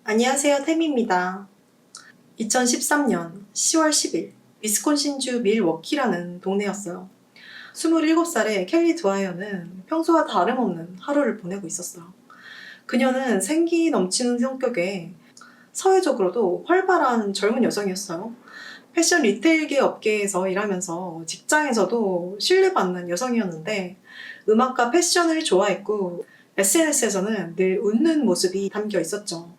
안녕하세요, 템입니다. 2013년 10월 10일 위스콘신주 밀워키라는 동네였어요. 27살의 켈리 드와이어는 평소와 다름없는 하루를 보내고 있었어요. 그녀는 생기 넘치는 성격에 사회적으로도 활발한 젊은 여성이었어요. 패션 리테일계 업계에서 일하면서 직장에서도 신뢰받는 여성이었는데 음악과 패션을 좋아했고 SNS에서는 늘 웃는 모습이 담겨 있었죠.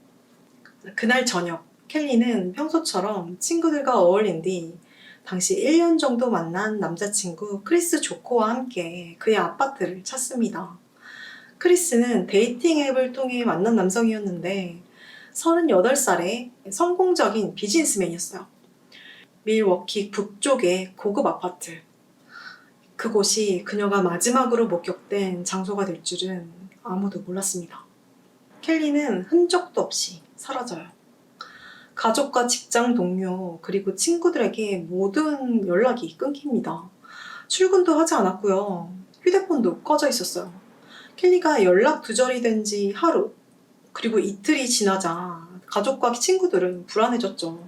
그날 저녁, 켈리는 평소처럼 친구들과 어울린 뒤 당시 1년 정도 만난 남자친구 크리스 조코와 함께 그의 아파트를 찾습니다. 크리스는 데이팅 앱을 통해 만난 남성이었는데 38살의 성공적인 비즈니스맨이었어요. 밀워키 북쪽의 고급 아파트. 그곳이 그녀가 마지막으로 목격된 장소가 될 줄은 아무도 몰랐습니다. 켈리는 흔적도 없이 사라져요. 가족과 직장 동료 그리고 친구들에게 모든 연락이 끊깁니다. 출근도 하지 않았고요. 휴대폰도 꺼져 있었어요. 켈리가 연락 두절이 된 지 하루 그리고 이틀이 지나자 가족과 친구들은 불안해졌죠.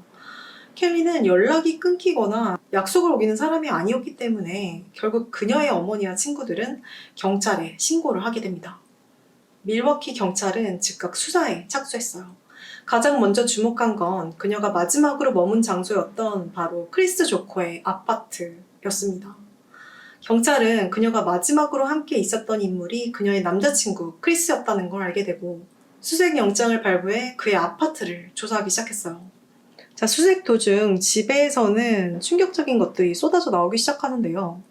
켈리는 연락이 끊기거나 약속을 어기는 사람이 아니었기 때문에 결국 그녀의 어머니와 친구들은 경찰에 신고를 하게 됩니다. 밀워키 경찰은 즉각 수사에 착수했어요. 가장 먼저 주목한 건 그녀가 마지막으로 머문 장소였던 바로 크리스 조코의 아파트였습니다. 경찰은 그녀가 마지막으로 함께 있었던 인물이 그녀의 남자친구 크리스였다는 걸 알게 되고 수색 영장을 발부해 그의 아파트를 조사하기 시작했어요. 자, 수색 도중 집에서는 충격적인 것들이 쏟아져 나오기 시작하는데요.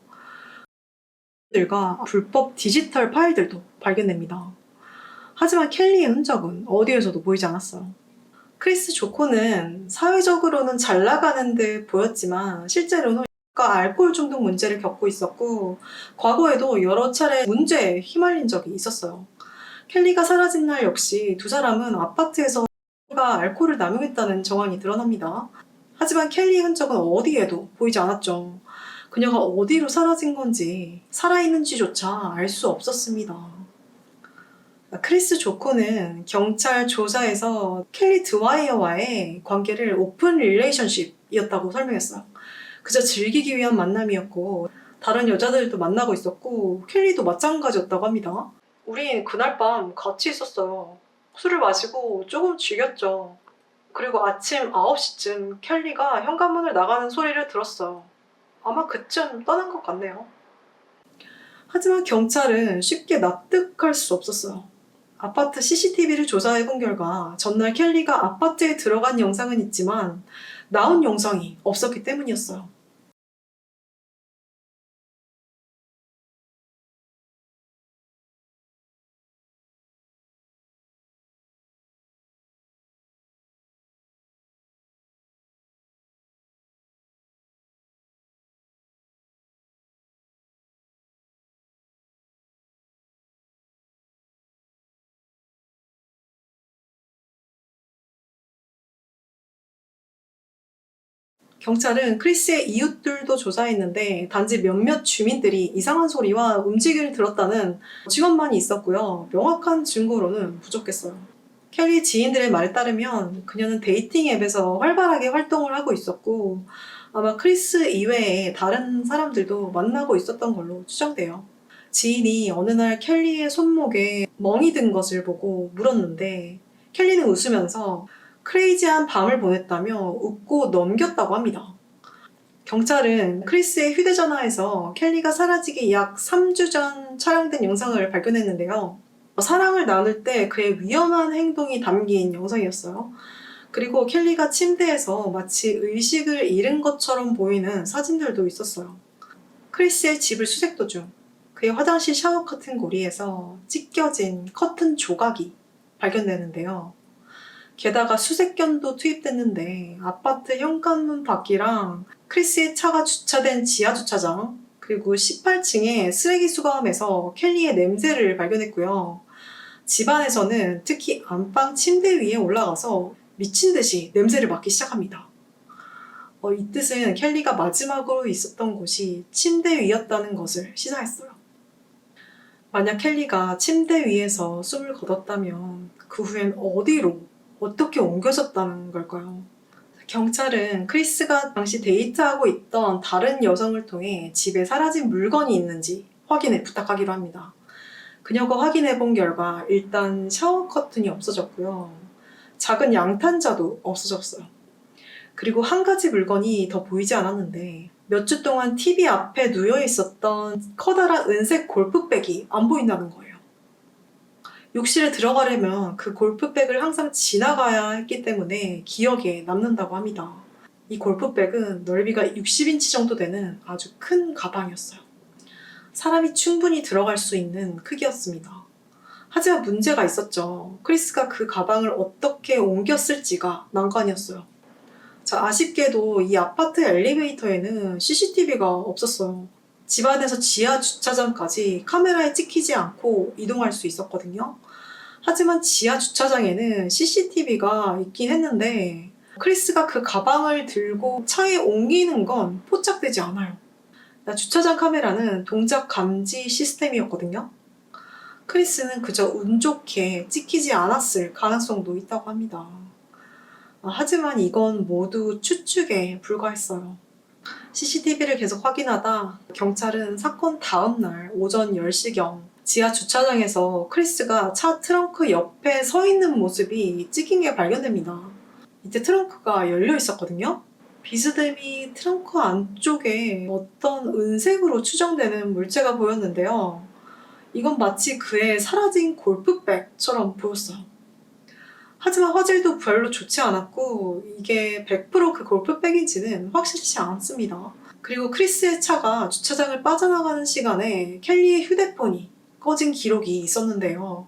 들과 불법 디지털 파일들도 발견됩니다. 하지만 켈리의 흔적은 어디에서도 보이지 않았어요. 크리스 조코는 사회적으로는 잘 나가는 듯 보였지만 실제로는 알코올 중독 문제를 겪고 있었고 과거에도 여러 차례 문제에 휘말린 적이 있었어요. 켈리가 사라진 날 역시 두 사람은 아파트에서 알코올을 남용했다는 정황이 드러납니다. 하지만 켈리의 흔적은 어디에도 보이지 않았죠. 그녀가 어디로 사라진 건지 살아있는지조차 알 수 없었습니다. 크리스 조코는 경찰 조사에서 켈리 드와이어와의 관계를 오픈 릴레이션십이었다고 설명했어요. 그저 즐기기 위한 만남이었고 다른 여자들도 만나고 있었고 켈리도 마찬가지였다고 합니다. 우린 그날 밤 같이 있었어요. 술을 마시고 조금 즐겼죠. 그리고 아침 9시쯤 켈리가 현관문을 나가는 소리를 들었어요. 아마 그쯤 떠난 것 같네요. 하지만 경찰은 쉽게 납득할 수 없었어요. 아파트 CCTV를 조사해본 결과 전날 켈리가 아파트에 들어간 영상은 있지만 나온 영상이 없었기 때문이었어요. 경찰은 크리스의 이웃들도 조사했는데 단지 몇몇 주민들이 이상한 소리와 움직임을 들었다는 증언만이 있었고요. 명확한 증거로는 부족했어요. 켈리 지인들의 말에 따르면 그녀는 데이팅 앱에서 활발하게 활동을 하고 있었고 아마 크리스 이외에 다른 사람들도 만나고 있었던 걸로 추정돼요. 지인이 어느 날 켈리의 손목에 멍이 든 것을 보고 물었는데 켈리는 웃으면서 크레이지한 밤을 보냈다며 웃고 넘겼다고 합니다. 경찰은 크리스의 휴대전화에서 켈리가 사라지기 약 3주 전 촬영된 영상을 발견했는데요. 사랑을 나눌 때 그의 위험한 행동이 담긴 영상이었어요. 그리고 켈리가 침대에서 마치 의식을 잃은 것처럼 보이는 사진들도 있었어요. 크리스의 집을 수색 도중 그의 화장실 샤워 커튼 고리에서 찢겨진 커튼 조각이 발견되는데요. 게다가 수색견도 투입됐는데 아파트 현관문 밖이랑 크리스의 차가 주차된 지하 주차장 그리고 18층의 쓰레기 수거함에서 켈리의 냄새를 발견했고요. 집안에서는 특히 안방 침대 위에 올라가서 미친 듯이 냄새를 맡기 시작합니다. 이 뜻은 켈리가 마지막으로 있었던 곳이 침대 위였다는 것을 시사했어요. 만약 켈리가 침대 위에서 숨을 거뒀다면 그 후엔 어디로 어떻게 옮겨졌다는 걸까요? 경찰은 크리스가 당시 데이트하고 있던 다른 여성을 통해 집에 사라진 물건이 있는지 확인을 부탁하기로 합니다. 그녀가 확인해 본 결과 일단 샤워 커튼이 없어졌고요. 작은 양탄자도 없어졌어요. 그리고 한 가지 물건이 더 보이지 않았는데 몇 주 동안 TV 앞에 누워 있었던 커다란 은색 골프백이 안 보인다는 거예요. 욕실에 들어가려면 그 골프백을 항상 지나가야 했기 때문에 기억에 남는다고 합니다. 이 골프백은 넓이가 60인치 정도 되는 아주 큰 가방이었어요. 사람이 충분히 들어갈 수 있는 크기였습니다. 하지만 문제가 있었죠. 크리스가 그 가방을 어떻게 옮겼을지가 난관이었어요. 자, 아쉽게도 이 아파트 엘리베이터에는 CCTV가 없었어요. 집 안에서 지하 주차장까지 카메라에 찍히지 않고 이동할 수 있었거든요. 하지만 지하 주차장에는 CCTV가 있긴 했는데 크리스가 그 가방을 들고 차에 옮기는 건 포착되지 않아요. 주차장 카메라는 동작 감지 시스템이었거든요. 크리스는 그저 운 좋게 찍히지 않았을 가능성도 있다고 합니다. 하지만 이건 모두 추측에 불과했어요. CCTV를 계속 확인하다 경찰은 사건 다음날 오전 10시경 지하 주차장에서 크리스가 차 트렁크 옆에 서 있는 모습이 찍힌 게 발견됩니다. 이때 트렁크가 열려 있었거든요. 비스듬히 트렁크 안쪽에 어떤 은색으로 추정되는 물체가 보였는데요. 이건 마치 그의 사라진 골프백처럼 보였어요. 하지만 화질도 별로 좋지 않았고 이게 100%그 골프백인지는 확실치 않습니다. 그리고 크리스의 차가 주차장을 빠져나가는 시간에 켈리의 휴대폰이 꺼진 기록이 있었는데요.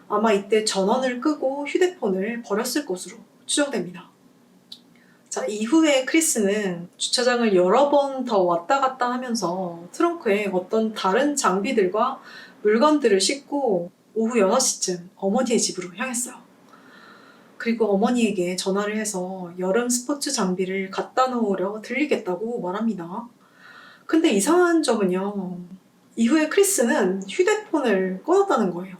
아마 이때 전원을 끄고 휴대폰을 버렸을 것으로 추정됩니다. 자, 이후에 크리스는 주차장을 여러 번 더 왔다 갔다 하면서 트렁크에 어떤 다른 장비들과 물건들을 싣고 오후 6시쯤 어머니의 집으로 향했어요. 그리고 어머니에게 전화를 해서 여름 스포츠 장비를 갖다 놓으려 들리겠다고 말합니다. 근데 이상한 점은요. 이후에 크리스는 휴대폰을 꺼놨다는 거예요.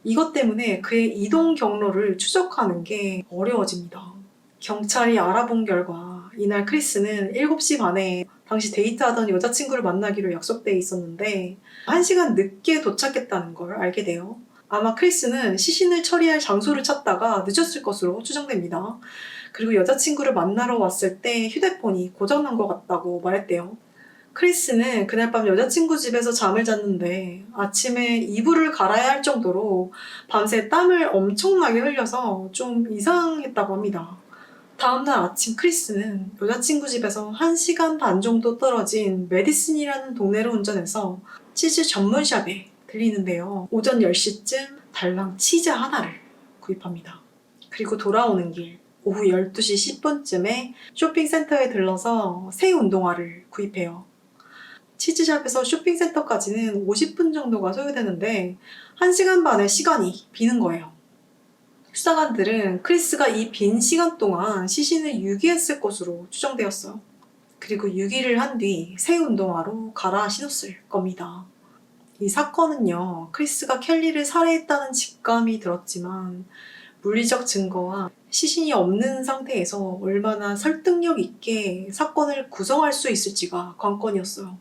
이것 때문에 그의 이동 경로를 추적하는 게 어려워집니다. 경찰이 알아본 결과 이날 크리스는 7시 반에 당시 데이트하던 여자친구를 만나기로 약속돼 있었는데 1시간 늦게 도착했다는 걸 알게 돼요. 아마 크리스는 시신을 처리할 장소를 찾다가 늦었을 것으로 추정됩니다. 그리고 여자친구를 만나러 왔을 때 휴대폰이 고장난 것 같다고 말했대요. 크리스는 그날 밤 여자친구 집에서 잠을 잤는데 아침에 이불을 갈아야 할 정도로 밤새 땀을 엄청나게 흘려서 좀 이상했다고 합니다. 다음날 아침 크리스는 여자친구 집에서 1시간 반 정도 떨어진 메디슨이라는 동네로 운전해서 치즈 전문샵에 들리는데요. 오전 10시쯤 달랑 치즈 하나를 구입합니다. 그리고 돌아오는 길 오후 12시 10분쯤에 쇼핑센터에 들러서 새 운동화를 구입해요. 치즈샵에서 쇼핑센터까지는 50분 정도가 소요되는데 1시간 반의 시간이 비는 거예요. 수사관들은 크리스가 이 빈 시간 동안 시신을 유기했을 것으로 추정되었어요. 그리고 유기를 한 뒤 새 운동화로 갈아 신었을 겁니다. 이 사건은요, 크리스가 켈리를 살해했다는 직감이 들었지만 물리적 증거와 시신이 없는 상태에서 얼마나 설득력 있게 사건을 구성할 수 있을지가 관건이었어요.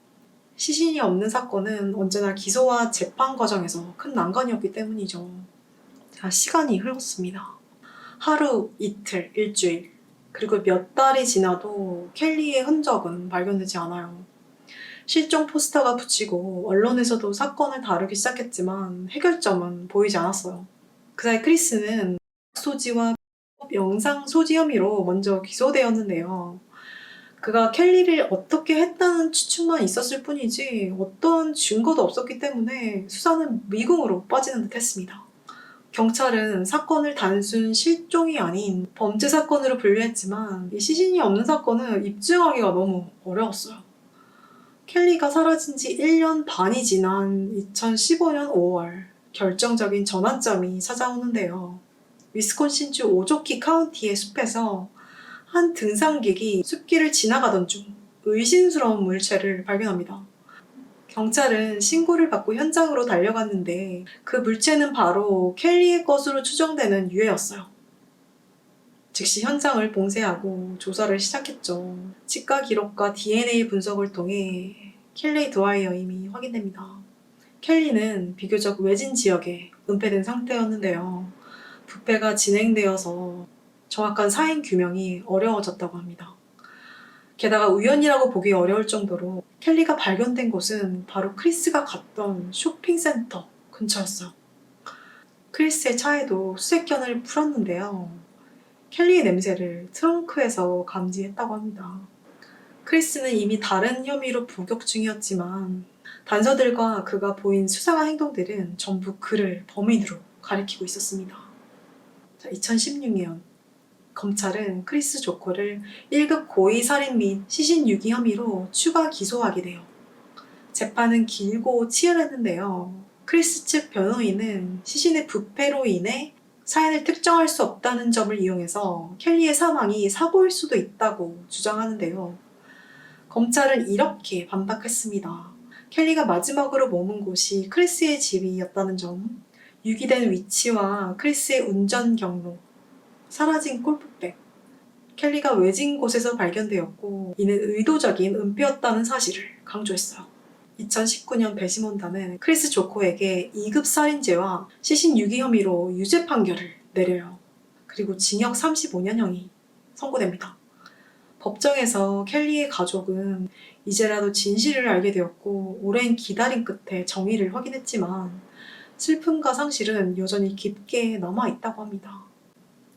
시신이 없는 사건은 언제나 기소와 재판 과정에서 큰 난관이었기 때문이죠. 자, 시간이 흘렀습니다. 하루, 이틀, 일주일, 그리고 몇 달이 지나도 켈리의 흔적은 발견되지 않아요. 실종 포스터가 붙이고 언론에서도 사건을 다루기 시작했지만 해결점은 보이지 않았어요. 그사이 크리스는 소지와 영상 소지 혐의로 먼저 기소되었는데요. 그가 켈리를 어떻게 했다는 추측만 있었을 뿐이지 어떤 증거도 없었기 때문에 수사는 미궁으로 빠지는 듯 했습니다. 경찰은 사건을 단순 실종이 아닌 범죄 사건으로 분류했지만 이 시신이 없는 사건은 입증하기가 너무 어려웠어요. 켈리가 사라진 지 1년 반이 지난 2015년 5월 결정적인 전환점이 찾아오는데요. 위스콘신주 오조키 카운티의 숲에서 한 등산객이 숲길을 지나가던 중 의심스러운 물체를 발견합니다. 경찰은 신고를 받고 현장으로 달려갔는데 그 물체는 바로 켈리의 것으로 추정되는 유해였어요. 즉시 현장을 봉쇄하고 조사를 시작했죠. 치과 기록과 DNA 분석을 통해 켈리 드와이어임이 확인됩니다. 켈리는 비교적 외진 지역에 은폐된 상태였는데요. 부패가 진행되어서 정확한 사인 규명이 어려워졌다고 합니다. 게다가 우연이라고 보기 어려울 정도로 켈리가 발견된 곳은 바로 크리스가 갔던 쇼핑센터 근처였어요. 크리스의 차에도 수색견을 풀었는데요. 켈리의 냄새를 트렁크에서 감지했다고 합니다. 크리스는 이미 다른 혐의로 복역 중이었지만 단서들과 그가 보인 수상한 행동들은 전부 그를 범인으로 가리키고 있었습니다. 2016년 검찰은 크리스 조코를 1급 고의살인 및 시신유기 혐의로 추가 기소하게 돼요. 재판은 길고 치열했는데요. 크리스 측 변호인은 시신의 부패로 인해 사인을 특정할 수 없다는 점을 이용해서 켈리의 사망이 사고일 수도 있다고 주장하는데요. 검찰은 이렇게 반박했습니다. 켈리가 마지막으로 머문 곳이 크리스의 집이었다는 점, 유기된 위치와 크리스의 운전 경로, 사라진 골프백, 켈리가 외진 곳에서 발견되었고 이는 의도적인 은폐였다는 사실을 강조했어요. 2019년 배심원단은 크리스 조코에게 2급 살인죄와 시신 유기 혐의로 유죄 판결을 내려요. 그리고 징역 35년형이 선고됩니다. 법정에서 켈리의 가족은 이제라도 진실을 알게 되었고 오랜 기다림 끝에 정의를 확인했지만 슬픔과 상실은 여전히 깊게 남아있다고 합니다.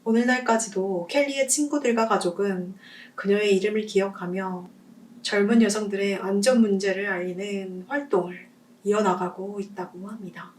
오늘날까지도 켈리의 친구들과 가족은 그녀의 이름을 기억하며 젊은 여성들의 안전 문제를 알리는 활동을 이어나가고 있다고 합니다.